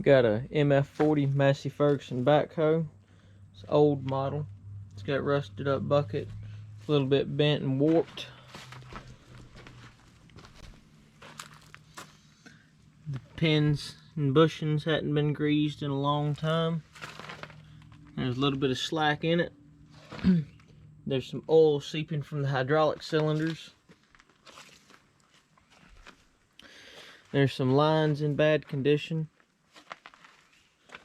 Got a MF40 Massey Ferguson backhoe. It's an old model. It's got rusted up bucket, a little bit bent and warped. The pins and bushings hadn't been greased in a long time. There's a little bit of slack in it. There's some oil seeping from the hydraulic cylinders. There's some lines in bad condition.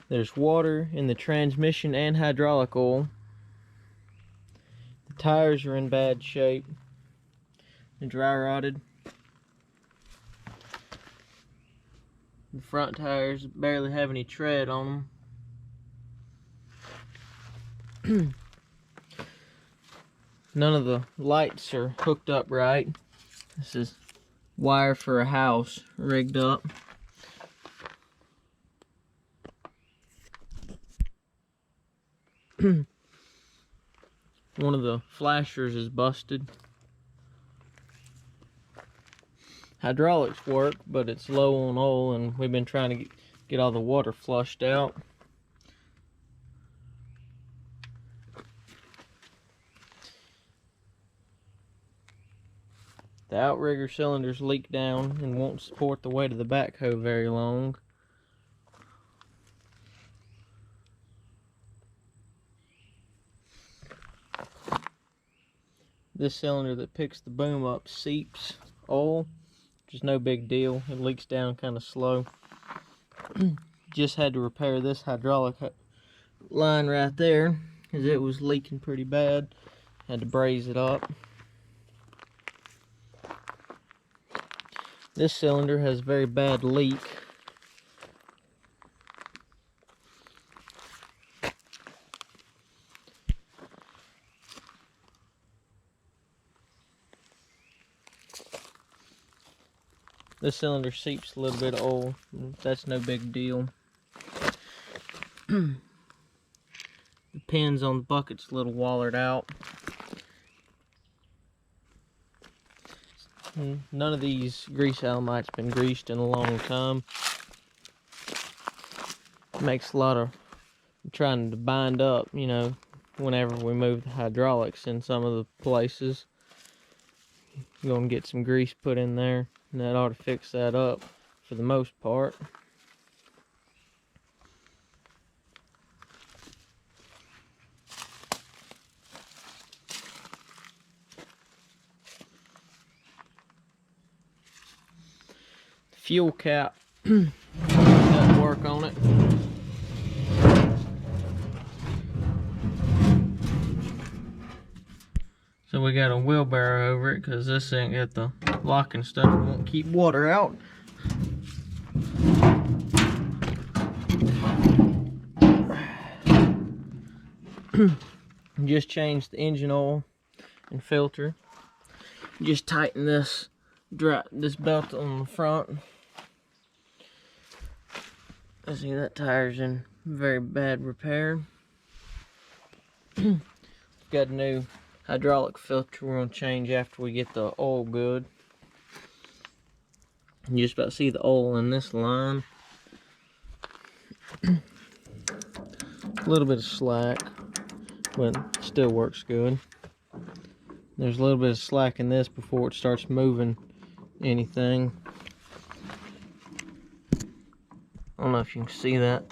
There's water in the transmission and hydraulic oil. The tires are in bad shape. They're dry rotted. The front tires barely have any tread on them. None of the lights are hooked up right. This is wire for a house rigged up. One of the flashers is busted. Hydraulics work, but it's low on oil, and we've been trying to get all the water flushed out. The outrigger cylinders leak down and won't support the weight of the backhoe very long. This cylinder that picks the boom up seeps oil, which is no big deal. It leaks down kind of slow. Just had to repair this hydraulic line right there because it was leaking pretty bad. Had to braze it up. This cylinder has a very bad leak. This cylinder seeps a little bit of oil. That's no big deal. The pins on the bucket's a little wallered out. None of these grease alamites been greased in a long time. It makes a lot of trying to bind up, you know, whenever we move the hydraulics in some of the places. You're gonna get some grease put in there, and that ought to fix that up for the most part. Fuel cap got to work on it. So we got a wheelbarrow over it because this ain't got the locking stuff. It won't keep water out. Just changed the engine oil and filter. Just tighten this belt on the front. I see that tire's in very bad repair. Got a new hydraulic filter we're going to change after we get the oil good. You just about to see the oil in this line. A little bit of slack, but still works good. There's a little bit of slack in this before it starts moving anything. I don't know if you can see that,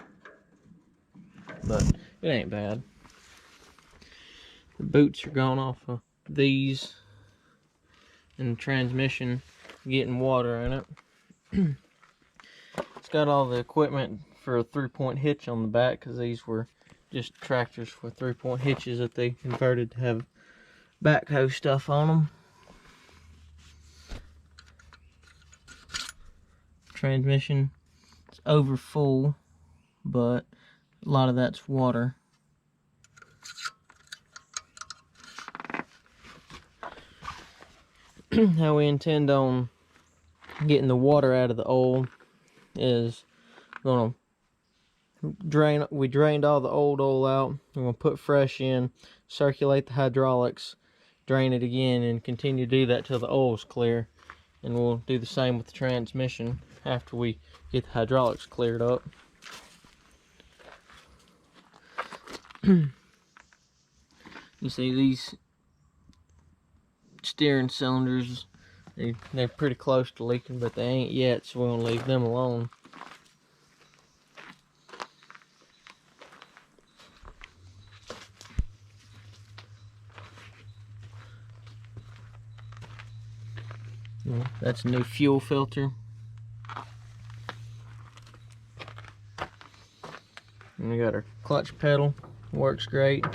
but it ain't bad. The boots are gone off of these, and the transmission getting water in it. It's got all the equipment for a 3-point hitch on the back because these were just tractors for 3-point hitches that they converted to have backhoe stuff on them. Transmission, it's over full, but a lot of that's water. How we intend on getting the water out of the oil is gonna we drained all the old oil out. We're gonna put fresh in, circulate the hydraulics, drain it again, and continue to do that till the oil's clear. And we'll do the same with the transmission after we get the hydraulics cleared up. You see these steering cylinders, they're pretty close to leaking, but they ain't yet, so we're gonna leave them alone. That's a new fuel filter. And we got our clutch pedal, works great.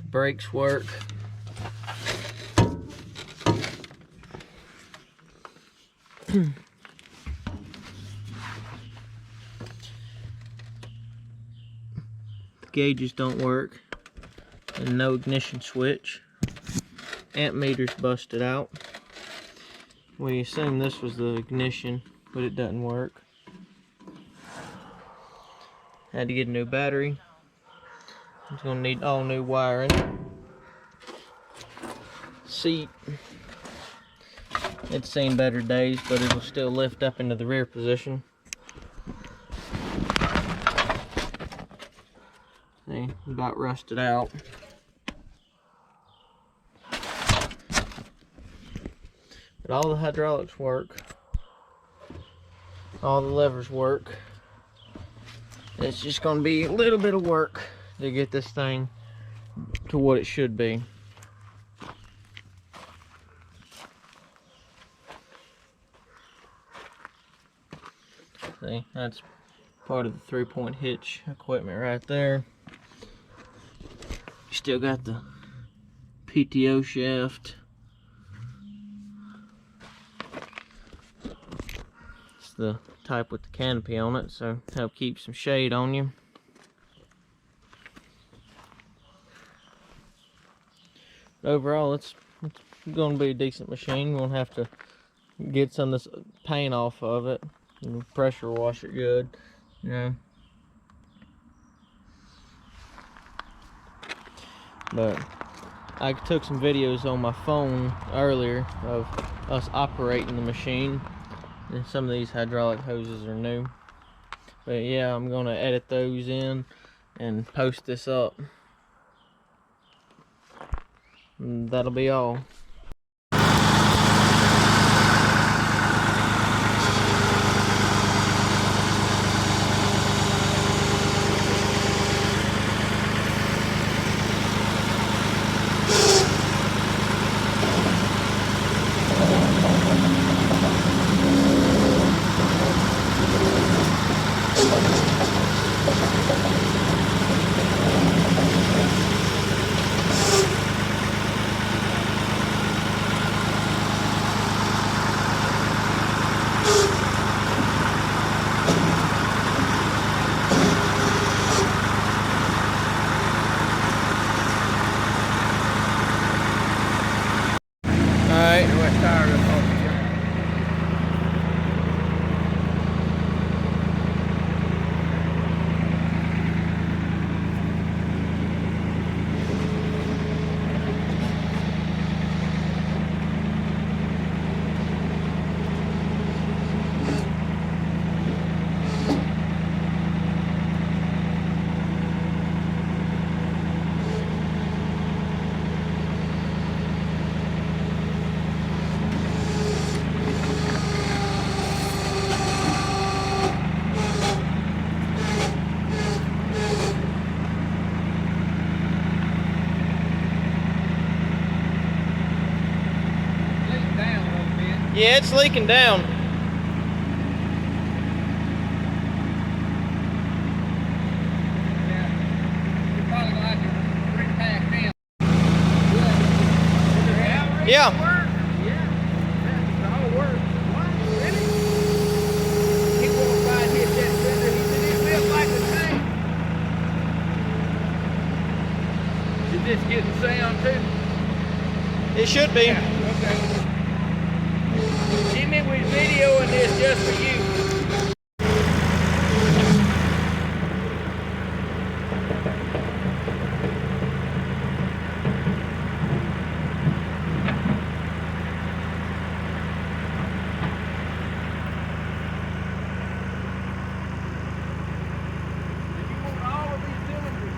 Brakes work. The gauges don't work, and no ignition switch. Amp meter's busted out. We assume this was the ignition, but it doesn't work. Had to get a new battery. It's gonna need all new wiring. Seat, it's seen better days, but it will still lift up into the rear position. See, about rusted out. But all the hydraulics work. All the levers work. It's just going to be a little bit of work to get this thing to what it should be. See, that's part of the 3-point hitch equipment right there. You still got the PTO shaft. It's the type with the canopy on it, so help keep some shade on you. But overall, it's going to be a decent machine. We'll have to get some of this paint off of it and pressure wash it good, you know. But I took some videos on my phone earlier of us operating the machine, and some of these hydraulic hoses are new. But yeah, I'm gonna edit those in and post this up. And that'll be all. Yeah, it's leaking down. You're probably gonna have to repack them. Yeah. Yeah, that's all work. What? Really? He walked by and hit that fender. He said, it feels like a tank. Is this getting sound too? It should be. Yeah, okay. Jimmy was videoing this just for you. If you want all of these cylinders,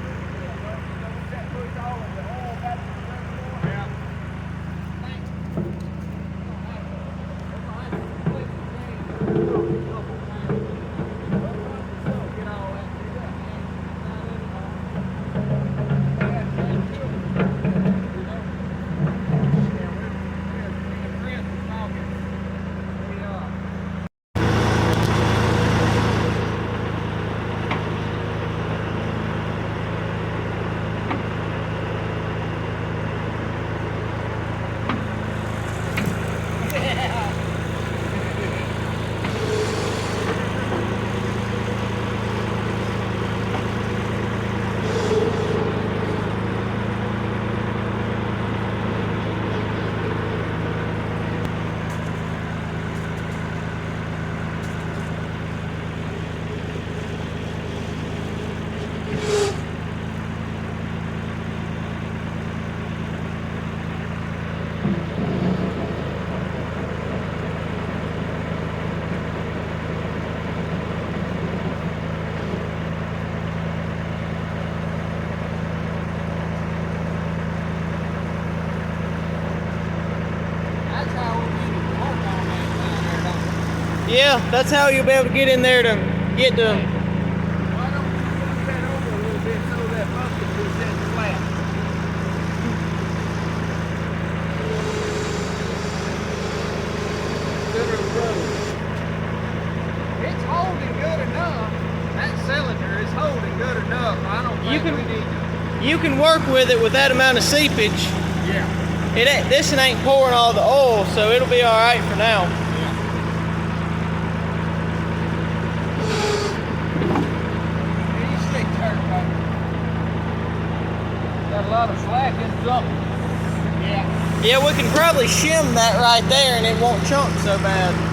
Yeah, that's how you'll be able to get in there to get to. Why don't you move that over a little bit so that bucket will set flat? Center of the road. It's holding good enough. That cylinder is holding good enough. I don't think we need to. You can work with it with that amount of seepage. Yeah. This ain't pouring all the oil, so it'll be all right for now. Got a lot of slack in something. Yeah. Yeah, we can probably shim that right there and it won't chunk so bad.